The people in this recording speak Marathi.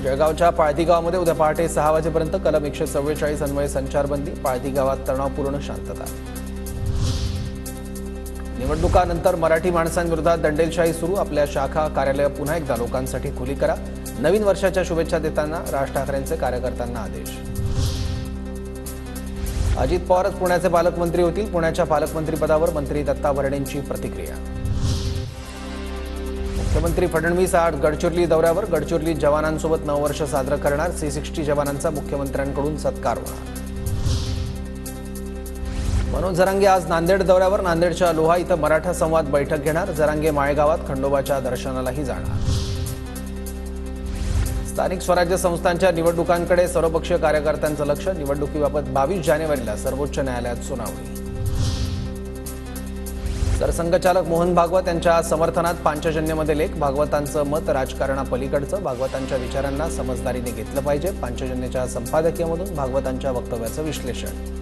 जळगावच्या पाळधी गावामध्ये उद्या पहाटे 6 वाजेपर्यंत कलम 144 अन्वये संचारबंदी. पाळधी गावात तणावपूर्ण शांतता. निवडणुकानंतर मराठी माणसांविरोधात दंडेलशाही सुरू. आपल्या शाखा कार्यालय पुन्हा एकदा लोकांसाठी खुली करा. नवीन वर्षाच्या शुभेच्छा देताना राज ठाकरेंचे कार्यकर्त्यांना आदेश. अजित पवारच पुण्याचे पालकमंत्री होतील. पुण्याच्या पालकमंत्रीपदावर मंत्री दत्ता भरणेंची प्रतिक्रिया. मुख्यमंत्री फडणवीस आज गडचिरोली दौऱ्यावर. गडचिरोलीत जवानांसोबत नववर्ष साजरं करणार. C60 जवानांचा मुख्यमंत्र्यांकडून सत्कार होणार. मनोज जरांगे आज नांदेड दौऱ्यावर. नांदेडच्या लोहा इथं मराठा संवाद बैठक घेणार. जरांगे माळेगावात खंडोबाच्या दर्शनालाही जाणार. स्थानिक स्वराज्य संस्थांच्या निवडणुकांकडे सर्वपक्षीय कार्यकर्त्यांचं लक्ष. निवडणुकीबाबत 22 जानेवारीला सर्वोच्च न्यायालयात सुनावणी. सरसंघचालक मोहन भागवत यांच्या समर्थनात पांचजन्यमध्ये लेख. भागवतांचं मत राजकारणापलीकडचं. भागवतांच्या विचारांना समजदारीने घेतलं पाहिजे. पांचजन्यच्या संपादकीयमधून भागवतांच्या वक्तव्याचं विश्लेषण.